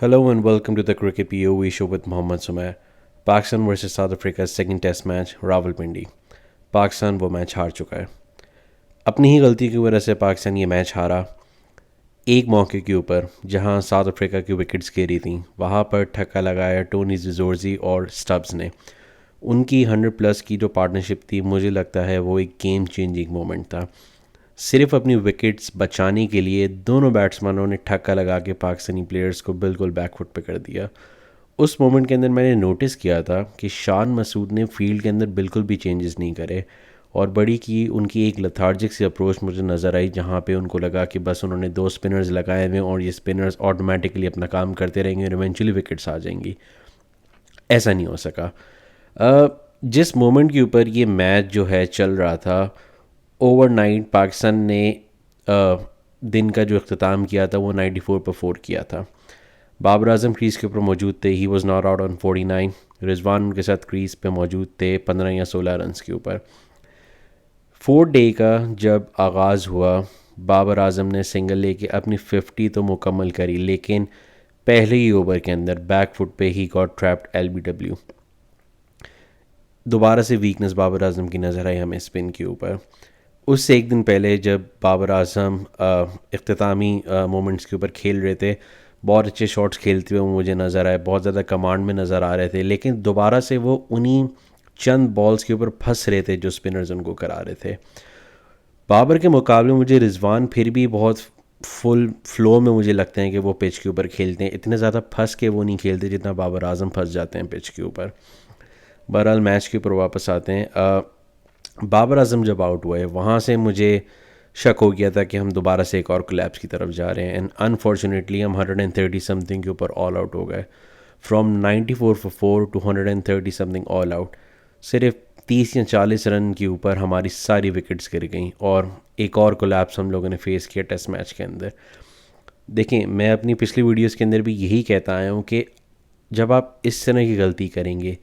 Hello and welcome to the Cricket POV show with Mohammad Sumair. Pakistan versus South Africa second test match Rawalpindi. Pakistan वो match हार चुका है। अपनी ही गलती की वजह से पाकिस्तान ये मैच हारा। एक मौके के ऊपर जहां साउथ अफ्रीका की विकेट्स गिरी थी वहां पर ठक्का लगाया टोनी ज़ोरज़ी और स्टब्स ने। उनकी 100+ की जो पार्टनरशिप थी मुझे लगता है वो एक गेम चेंजिंग मोमेंट था। सिर्फ अपनी विकेट्स बचाने के लिए दोनों बैट्समैनों ने ठक्का लगा के पाकिस्तानी प्लेयर्स को बिल्कुल बैकफुट पे कर दिया। उस मोमेंट के अंदर मैंने नोटिस किया था कि शान मसूद ने फील्ड के अंदर बिल्कुल भी चेंजेस नहीं करे और बड़ी की उनकी एक लथार्जिक सी अप्रोच मुझे नज़र आई, जहाँ पे उनको लगा कि बस उन्होंने दो स्पिनर्स लगाए हुए और ये स्पिनर्स ऑटोमेटिकली अपना काम करते रहेंगे और इवेंचुअली विकेट्स आ जाएंगी। ऐसा नहीं हो सका। जिस मोमेंट के ऊपर ये मैच जो है चल रहा था, ओवरनाइट पाकिस्तान ने दिन का जो अख्ताम किया था वो 94 पर 4 किया था। बाबर आजम क्रीज़ के ऊपर मौजूद थे, he was not out on 49। Rizwan उनके साथ क्रीज़ पे मौजूद थे 15 या 16 रन्स के ऊपर। 4 डे का जब आगाज़ हुआ, बाबर आजम ने सिंगल लेके अपनी 50 तो मुकम्मल करी, लेकिन पहले ही ओवर के अंदर बैक फुट पे ही गॉट ट्रैप्ड LBW। दोबारा से वीकनेस बाबर आजम की नज़र आई हमें स्पिन के ऊपर। उससे एक दिन पहले जब बाबर आजम इख्तितामी मोमेंट्स के ऊपर खेल रहे थे, बहुत अच्छे शॉट्स खेलते हुए मुझे नज़र आए, बहुत ज़्यादा कमांड में नज़र आ रहे थे, लेकिन दोबारा से वो उन्हीं चंद बॉल्स के ऊपर फंस रहे थे जो स्पिनर्स उनको करा रहे थे। बाबर के मुकाबले मुझे रिजवान फिर भी बहुत फुल फ्लो में मुझे लगते हैं कि वो पिच के ऊपर खेलते हैं। इतने ज़्यादा फंस के वो नहीं खेलते जितना बाबर आजम फंस जाते हैं पिच के ऊपर। बहरहाल मैच के ऊपर वापस आते हैं। बाबर आजम जब आउट हुए वहाँ से मुझे शक हो गया था कि हम दोबारा से एक और कोलैप्स की तरफ जा रहे हैं, एंड अनफॉर्चुनेटली हम 130 समथिंग के ऊपर ऑल आउट हो गए। From 94 for 4 to 130 something all out. सिर्फ 30 या 40 रन के ऊपर हमारी सारी विकेट्स गिर गई और एक और कोलैप्स हम लोगों ने फेस किया टेस्ट मैच के अंदर। देखें, मैं अपनी पिछली वीडियोस के अंदर भी यही कहता आया हूँ कि जब आप इस तरह की गलती करेंगे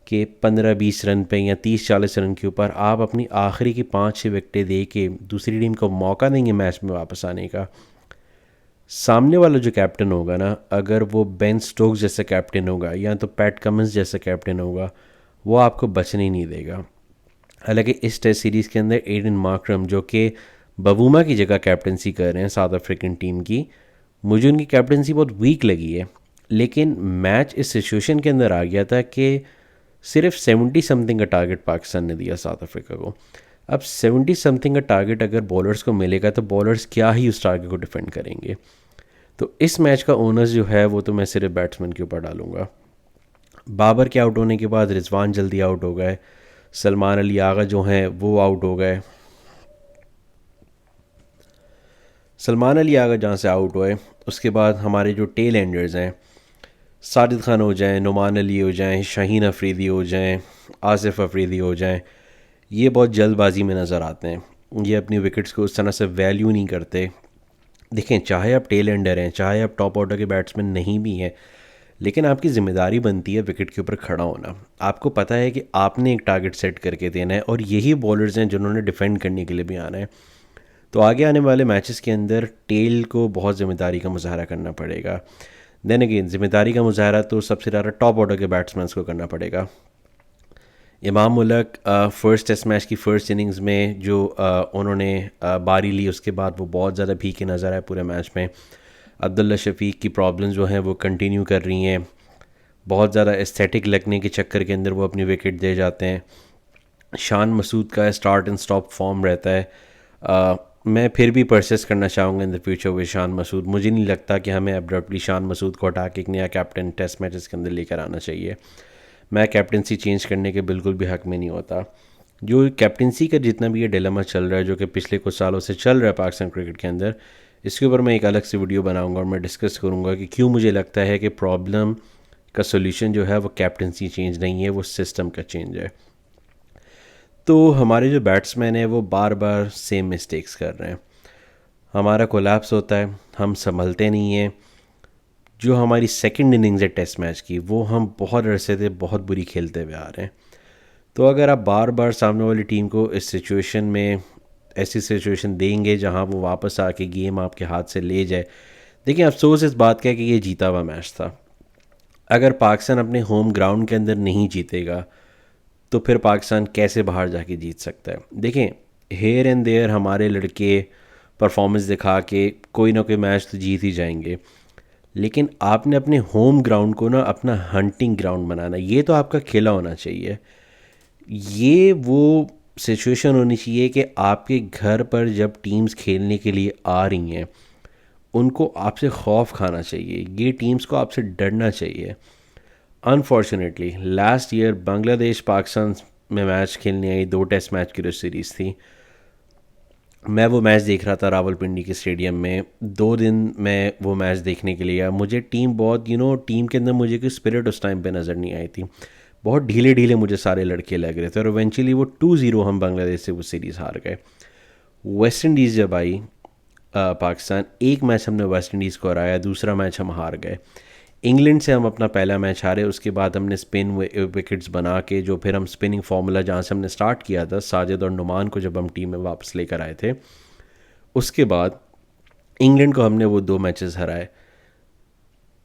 कि 15-20 रन पे या 30-40 रन के ऊपर आप अपनी आखिरी की 5-6 विकेटें दे के दूसरी टीम को मौका देंगे मैच में वापस आने का, सामने वाला जो कैप्टन होगा ना, अगर वो बेन स्टोक्स जैसा कैप्टन होगा या तो पैट कमिंस जैसा कैप्टन होगा, वो आपको बचने ही नहीं देगा। हालांकि इस टेस्ट सीरीज़ के अंदर एडन मार्करम जो कि बवूमा की जगह कैप्टनसी कर रहे हैं साउथ अफ्रीकन टीम की, मुझे उनकी कैप्टनसी बहुत वीक लगी है। लेकिन मैच इस सिचुएशन के अंदर आ गया था कि सिर्फ 70 समथिंग का टारगेट पाकिस्तान ने दिया साउथ अफ्रीका को। अब 70 समथिंग का टारगेट अगर बॉलर्स को मिलेगा तो बॉलर्स क्या ही उस टारगेट को डिफेंड करेंगे। तो इस मैच का ओनर्स जो है वो तो मैं सिर्फ बैट्समैन के ऊपर डालूंगा। बाबर के आउट होने के बाद रिजवान जल्दी आउट हो गए, सलमान अली आगा जो हैं वो आउट हो गए। सलमान अली आगा जहाँ से आउट हुए उसके बाद हमारे जो टेल एंडर्स हैं, साजिद खान हो जाएं, नुमान अली हो जाएं, शाहीन अफरीदी हो जाएं, आसिफ अफरीदी हो जाएं, ये बहुत जल्दबाजी में नज़र आते हैं। ये अपनी विकेट्स को उस तरह से वैल्यू नहीं करते। देखें, चाहे आप टेल एंडर हैं, चाहे आप टॉप ऑर्डर के बैट्समैन नहीं भी हैं, लेकिन आपकी ज़िम्मेदारी बनती है विकेट के ऊपर खड़ा होना। आपको पता है कि आपने एक टारगेट सेट करके देना है और यही बॉलर्स हैं जिन्होंने डिफेंड करने के लिए भी आना है। तो आगे आने वाले मैचेस के अंदर टेल को बहुत ज़िम्मेदारी का मुजाहरा करना पड़ेगा। देन अगेन, ज़िम्मेदारी का मुजाहरा तो सबसे ज़्यादा टॉप ऑर्डर के बैट्समैन को करना पड़ेगा। इमाम मुल्क फ़र्स्ट टेस्ट मैच की फ़र्स्ट इनिंग्स में जो उन्होंने बारी ली, उसके बाद वो बहुत ज़्यादा फीके नज़र आए पूरे मैच में। अब्दुल्ला शफीक की प्रॉब्लम्स जो हैं वो कंटिन्यू कर रही हैं। बहुत ज़्यादा एस्थेटिक लगने के चक्कर के अंदर वो अपनी विकेट दे जाते हैं। शान मसूद का स्टार्ट एंड स्टॉप फॉर्म रहता है। मैं फिर भी परसेस करना चाहूँगा in the future with Shan Masood. मुझे नहीं लगता कि हमें अब्रप्टली शान मसूद को हटा के एक नया कैप्टन टेस्ट मैचेस के अंदर लेकर आना चाहिए। मैं कैप्टनसी चेंज करने के बिल्कुल भी हक में नहीं होता। जो कैप्टनसी का जितना भी ये डिलेमा चल रहा है, जो कि पिछले कुछ सालों से चल रहा है पाकिस्तान क्रिकेट के अंदर, इसके ऊपर मैं एक अलग से वीडियो बनाऊंगा और मैं डिस्कस करूंगा कि क्यों मुझे लगता है कि प्रॉब्लम का सोल्यूशन जो है वो कैप्टनसी चेंज नहीं है, वो सिस्टम का चेंज है। तो हमारे जो बैट्समैन हैं वो बार बार सेम मिस्टेक्स कर रहे हैं। हमारा कोलैप्स होता है, हम संभलते नहीं हैं। जो हमारी सेकंड इनिंग्स है टेस्ट मैच की, वो हम बहुत अरसे से बहुत बुरी खेलते हुए आ रहे हैं। तो अगर आप बार बार सामने वाली टीम को इस सिचुएशन में ऐसी सिचुएशन देंगे जहां वो वापस आके गेम आपके हाथ से ले जाए, देखिए अफसोस इस बात का है कि ये जीता हुआ मैच था। अगर पाकिस्तान अपने होम ग्राउंड के अंदर नहीं जीतेगा तो फिर पाकिस्तान कैसे बाहर जाके जीत सकता है। देखें, हेयर एंड देयर हमारे लड़के परफॉर्मेंस दिखा के कोई ना कोई मैच तो जीत ही जाएंगे, लेकिन आपने अपने होम ग्राउंड को ना अपना हंटिंग ग्राउंड बनाना, ये तो आपका खेला होना चाहिए। ये वो सिचुएशन होनी चाहिए कि आपके घर पर जब टीम्स खेलने के लिए आ रही हैं उनको आपसे खौफ खाना चाहिए, ये टीम्स को आपसे डरना चाहिए। Unfortunately last year Bangladesh Pakistan में मैच खेलने आई, 2 टेस्ट मैच की जो सीरीज़ थी, मैं वो मैच देख रहा था रावलपिंडी के स्टेडियम में। 2 दिन मैं वो मैच देखने के लिए गया। मुझे टीम बहुत टीम के अंदर मुझे कोई स्पिरिट उस टाइम पे नज़र नहीं आई थी। बहुत ढीले ढीले मुझे सारे लड़के लग रहे थे और इवेंचुअली वो 2-0 हम बांग्लादेश से वो सीरीज़ हार गए। वेस्ट इंडीज़ जब आई पाकिस्तान, एक मैच हमने वेस्ट इंडीज़ को हराया, दूसरा मैच हम हार गए। इंग्लैंड से हम अपना पहला मैच हारे, उसके बाद हमने स्पिन विकेट्स बना के, जो फिर हम स्पिनिंग फार्मूला जहाँ से हमने स्टार्ट किया था साजिद और नुमान को जब हम टीम में वापस लेकर आए थे, उसके बाद इंग्लैंड को हमने वो 2 मैचेस हराए।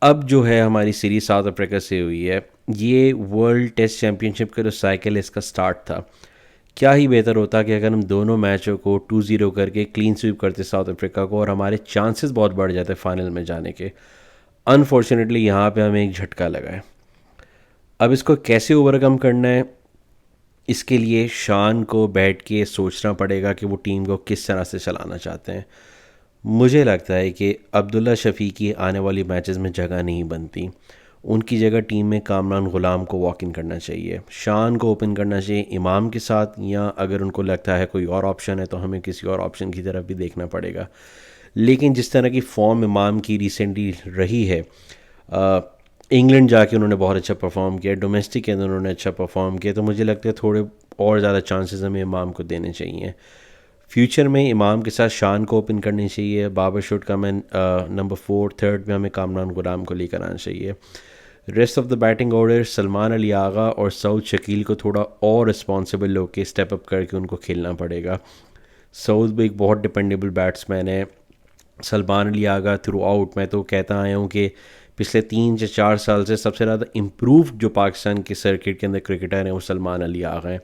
अब जो है हमारी सीरीज साउथ अफ्रीका से हुई है, ये वर्ल्ड टेस्ट चैम्पियनशिप का जो साइकिल इसका स्टार्ट था। क्या ही बेहतर होता कि अगर हम दोनों मैचों को 2-0 करके क्लीन स्वीप करते साउथ अफ्रीका को, और हमारे चांसेस बहुत बढ़ जाते फाइनल में जाने के। अनफॉर्चुनेटली यहाँ पे हमें एक झटका लगा है। अब इसको कैसे ओवरकम करना है, इसके लिए शान को बैठ के सोचना पड़ेगा कि वो टीम को किस तरह से चलाना चाहते हैं। मुझे लगता है कि अब्दुल्ला शफ़ी की आने वाली मैचेस में जगह नहीं बनती, उनकी जगह टीम में कामरान ग़ुलाम को वॉक इन करना चाहिए, शान को ओपन करना चाहिए इमाम के साथ, या अगर उनको लगता है कोई और ऑप्शन है तो हमें किसी और ऑप्शन की तरफ भी देखना पड़ेगा। लेकिन जिस तरह की फॉर्म इमाम की रिसेंटली रही है, इंग्लैंड जाके उन्होंने बहुत अच्छा परफॉर्म किया, डोमेस्टिक के अंदर उन्होंने अच्छा परफॉर्म किया, तो मुझे लगता है थोड़े और ज़्यादा चांसेस हमें इमाम को देने चाहिए। फ्यूचर में इमाम के साथ शान को ओपन करनी चाहिए, Babar should come in number 4, third में हमें कामरान ग़ुलाम को लेकर आना चाहिए। Rest of the batting order Salman Ali Agha और सऊद शकील को थोड़ा और रिस्पॉन्सिबल लोग के स्टेप अप करके उनको खेलना पड़ेगा। सऊद भी एक बहुत डिपेंडेबल बैट्समैन है। सलमान अली आगा थ्रू आउट, मैं तो कहता आया हूँ कि पिछले 3 से 4 साल से सबसे ज़्यादा इम्प्रूव जो पाकिस्तान के सर्किट के अंदर क्रिकेटर हैं वो सलमान अली आगा हैं।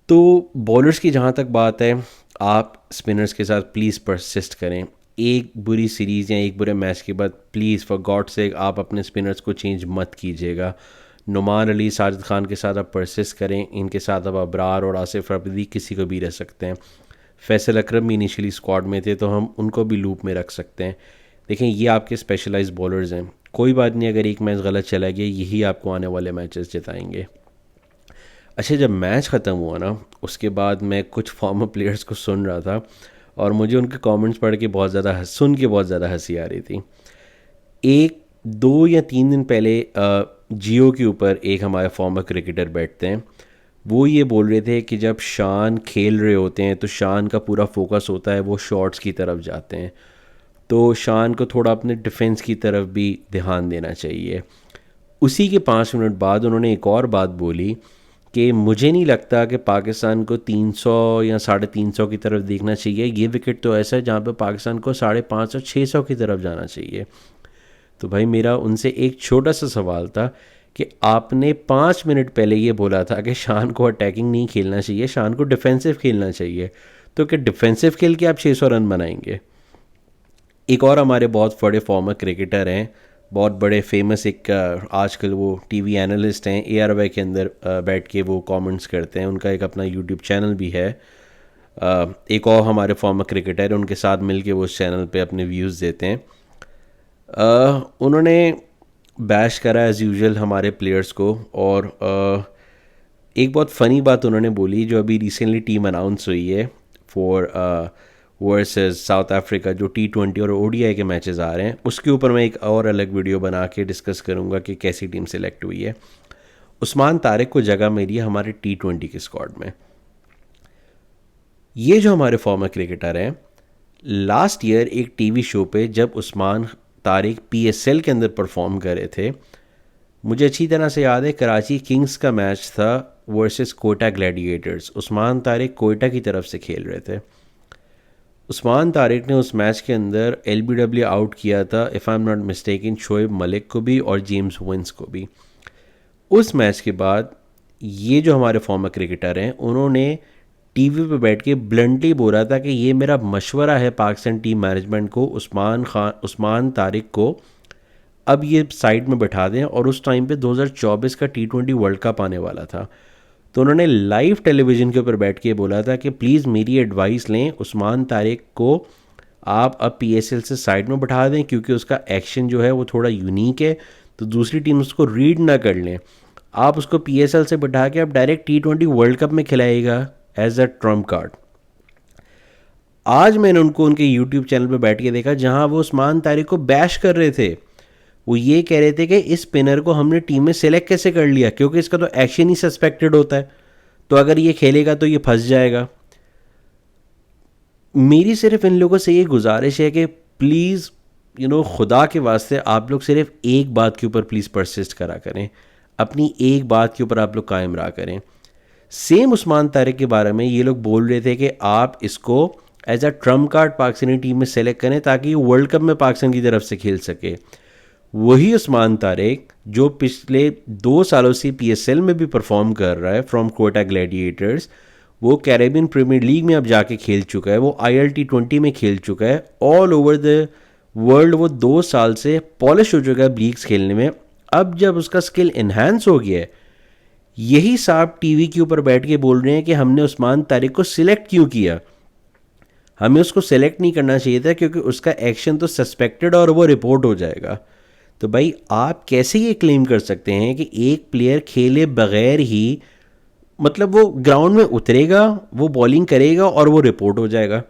तो बॉलर्स की जहाँ तक बात है, आप स्पिनर्स के साथ प्लीज़ परसिस्ट करें। एक बुरी सीरीज़ या एक बुरे मैच के बाद प्लीज़ फॉर गॉड सेक आप अपने स्पिनर्स को चेंज मत कीजिएगा। नुमान अली, साजिद खान के साथ आप परसिस्ट करें, इनके साथ अब अबरार और आसिफ रफीदी किसी को भी रह सकते हैं। फैसल अकरम भी इनिशियली स्क्वाड में थे तो हम उनको भी लूप में रख सकते हैं। देखें, ये आपके स्पेशलाइज्ड बॉलर्स हैं, कोई बात नहीं अगर एक मैच गलत चला गया, यही आपको आने वाले मैचेस जिताएंगे। अच्छा, जब मैच ख़त्म हुआ ना, उसके बाद मैं कुछ फॉर्मर प्लेयर्स को सुन रहा था और मुझे उनके कमेंट्स पढ़ के बहुत ज़्यादा सुन के बहुत ज़्यादा हंसी आ रही थी। 1, 2 या 3 दिन पहले जियो के ऊपर एक हमारे फॉर्मर क्रिकेटर बैठते हैं, वो ये बोल रहे थे कि जब शान खेल रहे होते हैं तो शान का पूरा फोकस होता है वो शॉट्स की तरफ जाते हैं, तो शान को थोड़ा अपने डिफेंस की तरफ भी ध्यान देना चाहिए। उसी के 5 मिनट बाद उन्होंने एक और बात बोली कि मुझे नहीं लगता कि पाकिस्तान को 300 या 350 की तरफ देखना चाहिए, ये विकेट तो ऐसा है जहाँ पे पाकिस्तान को 550 600 की तरफ जाना चाहिए। तो भाई मेरा उनसे एक छोटा सा सवाल था कि आपने 5 मिनट पहले ये बोला था कि शान को अटैकिंग नहीं खेलना चाहिए, शान को डिफेंसिव खेलना चाहिए, तो क्या डिफेंसिव खेल के आप 600 रन बनाएंगे? एक और हमारे बहुत बड़े फॉर्मर क्रिकेटर हैं, बहुत बड़े फेमस, एक आजकल वो टीवी एनालिस्ट हैं, ARY के अंदर बैठ के वो कमेंट्स करते हैं, उनका एक अपना यूट्यूब चैनल भी है। एक और हमारे फॉर्मर क्रिकेटर हैं, उनके साथ मिलके वो उस चैनल पे अपने व्यूज़ देते हैं। उन्होंने बैश करा एज़ यूजुअल हमारे प्लेयर्स को, और एक बहुत फ़नी बात उन्होंने बोली, जो अभी रिसेंटली टीम अनाउंस हुई है फॉर वर्सेस साउथ अफ्रीका, जो T20 और ODI के मैचेस आ रहे हैं, उसके ऊपर मैं एक और अलग वीडियो बना के डिस्कस करूँगा कि कैसी टीम सेलेक्ट हुई है। उस्मान तारिक को जगह मिली है हमारे T20 के स्क्वाड में। ये जो हमारे फॉर्मर क्रिकेटर हैं, लास्ट ईयर एक टीवी शो पे जब उस्मान तारिक PSL के अंदर परफॉर्म कर रहे थे, मुझे अच्छी तरह से याद है कराची किंग्स का मैच था वर्सेस कोयटा ग्लैडिएटर्स, उस्मान तारिक कोयटा की तरफ से खेल रहे थे। उस्मान तारिक ने उस मैच के अंदर LBW आउट किया था, if I am not mistaken, Shoaib Malik को भी और जेम्स विंस को भी। उस मैच के बाद ये जो हमारे फॉर्मर क्रिकेटर हैं, उन्होंने टीवी पे बैठ के ब्लंटली बोला था कि ये मेरा मशवरा है पाकिस्तान टीम मैनेजमेंट को, उस्मान तारिक को अब ये साइड में बैठा दें। और उस टाइम पे 2024 का T20 वर्ल्ड कप आने वाला था, तो उन्होंने लाइव टेलीविज़न के ऊपर बैठ के बोला था कि प्लीज़ मेरी एडवाइस लें, उस्मान तारिक को आप अब PSL से साइड में बैठा दें, क्योंकि उसका एक्शन जो है वो थोड़ा यूनिक है, तो दूसरी टीम उसको रीड ना कर लें। आप उसको PSL से बैठा के अब डायरेक्ट T20 वर्ल्ड कप में खिलाएगा एज अ ट्रम्प कार्ड। आज मैंने उनको उनके यूट्यूब चैनल पे बैठ के देखा जहां वो उस्मान तारिक को बैश कर रहे थे। वो ये कह रहे थे कि इस स्पिनर को हमने टीम में सेलेक्ट कैसे कर लिया, क्योंकि इसका तो एक्शन ही सस्पेक्टेड होता है, तो अगर ये खेलेगा तो ये फंस जाएगा। मेरी सिर्फ इन लोगों से ये गुजारिश है कि प्लीज़ खुदा के वास्ते आप लोग सिर्फ एक बात के ऊपर प्लीज़ परसिस्ट करा करें, अपनी एक बात के ऊपर आप लोग कायम रहा करें। सेम उस्मान तारिक के बारे में ये लोग बोल रहे थे कि आप इसको as a trump card Pakistani team में सेलेक्ट करें ताकि ये वर्ल्ड कप में पाकिस्तान की तरफ से खेल सके। वही उस्मान तारिक जो पिछले 2 सालों से PSL में भी परफॉर्म कर रहा है फ्रॉम कोटा ग्लैडिएटर्स, वो कैरेबियन प्रीमियर लीग में अब जाके खेल चुका है, वो ILT20 में खेल चुका है, ऑल ओवर द वर्ल्ड वो 2 साल से पॉलिश हो चुका है लीग्स खेलने में। अब जब उसका स्किल इन्हांस हो गया है, यही साहब टीवी के ऊपर बैठ के बोल रहे हैं कि हमने उस्मान तारिक को सिलेक्ट क्यों किया। हमें उसको सेलेक्ट नहीं करना चाहिए था, क्योंकि उसका एक्शन तो सस्पेक्टेड और वो रिपोर्ट हो जाएगा। तो भाई आप कैसे ये क्लेम कर सकते हैं कि एक प्लेयर खेले बगैर ही, मतलब वो ग्राउंड में उतरेगा, वो बॉलिंग करेगा और वो रिपोर्ट हो जाएगा।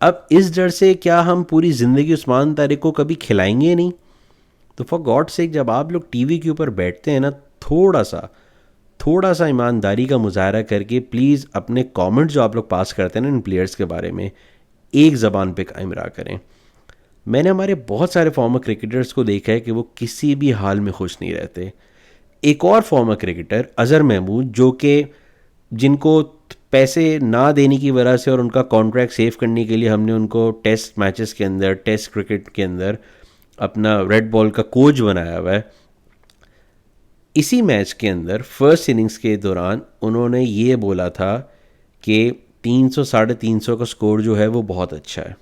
अब इस डर से क्या हम पूरी ज़िंदगी उस्मान तारिक को कभी खिलाएंगे नहीं? तो फॉर गॉड सेक जब आप लोग टीवी के ऊपर बैठते हैं ना, थोड़ा सा ईमानदारी का मुजाहरा करके प्लीज़ अपने कमेंट जो आप लोग पास करते हैं ना इन प्लेयर्स के बारे में, एक ज़बान पे कायम रहा करें। मैंने हमारे बहुत सारे फॉर्मर क्रिकेटर्स को देखा है कि वो किसी भी हाल में खुश नहीं रहते। एक और फॉर्मर क्रिकेटर अज़हर महमूद, जो कि जिनको पैसे ना देने की वजह से और उनका कॉन्ट्रैक्ट सेव करने के लिए हमने उनको टेस्ट मैचेस के अंदर, टेस्ट क्रिकेट के अंदर अपना रेड बॉल का कोच बनाया हुआ है। इसी मैच के अंदर फर्स्ट इनिंग्स के दौरान उन्होंने ये बोला था कि 300 350 का स्कोर जो है वो बहुत अच्छा है।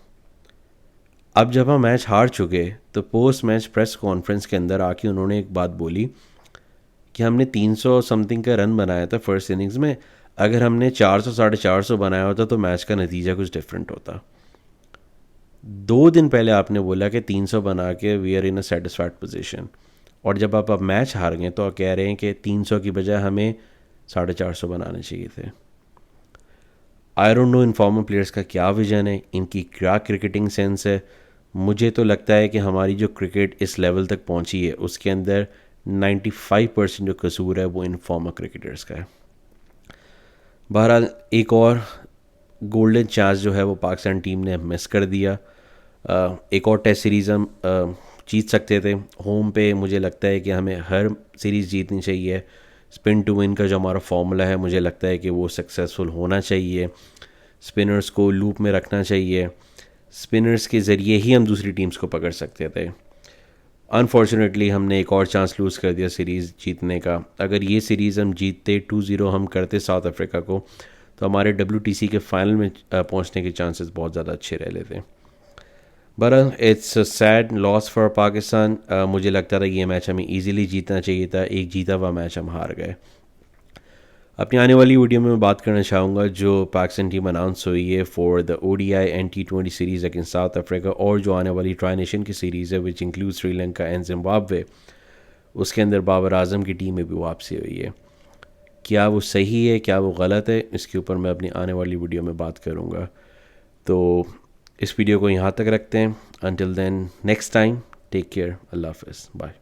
अब जब हम मैच हार चुके तो पोस्ट मैच प्रेस कॉन्फ्रेंस के अंदर आके उन्होंने एक बात बोली कि हमने 300 समथिंग का रन बनाया था फर्स्ट इनिंग्स में, अगर हमने 400 450 बनाया होता तो मैच का नतीजा कुछ डिफरेंट होता। 2 दिन पहले आपने बोला कि 300 बना के we are in a satisfied position, और जब आप अब मैच हार गए तो आप कह रहे हैं कि 300 की बजाय हमें 450 बनाने चाहिए थे। I don't know in farmer players का क्या विजन है, इनकी क्या क्रिकेटिंग सेंस है। मुझे तो लगता है कि हमारी जो क्रिकेट इस लेवल तक पहुंची है उसके अंदर 95% जो कसूर है वो इन फॉर्मर क्रिकेटर्स का है। बहरहाल एक और गोल्डन चांस जो है वो पाकिस्तान टीम ने मिस कर दिया। एक और टेस्ट सीरीज़ हम जीत सकते थे होम पे। मुझे लगता है कि हमें हर सीरीज़ जीतनी चाहिए। स्पिन टू विन का जो हमारा फॉर्मूला है मुझे लगता है कि वो सक्सेसफुल होना चाहिए। स्पिनर्स को लूप में रखना चाहिए, स्पिनर्स के ज़रिए ही हम दूसरी टीम्स को पकड़ सकते थे। अनफॉर्चुनेटली हमने एक और चांस लूज़ कर दिया सीरीज़ जीतने का। अगर ये सीरीज़ हम जीतते, 2-0 हम करते साउथ अफ्रीका को, तो हमारे WTC के फाइनल में पहुंचने के चांसेस बहुत ज़्यादा अच्छे रह लेते। बहरहाल it's a sad loss for Pakistan. मुझे लगता था ये मैच हमें इजीली जीतना चाहिए था, एक जीता हुआ मैच हम हार गए। अपनी आने वाली वीडियो में मैं बात करना चाहूँगा जो पाकिस्तान टीम अनाउंस हुई है for the ODI and T20 series against south Africa, और जो आने वाली ट्राई नेशन की सीरीज़ है which include Sri Lanka and Zimbabwe, उसके अंदर बाबर आजम की टीम में भी वापसी हुई है। क्या वो सही है, क्या वो गलत है, इसके ऊपर मैं अपनी आने वाली वीडियो में बात करूँगा। तो इस वीडियो को यहाँ तक रखते हैं। Until then next time, take care, अल्लाह हाफ़िज़, बाय।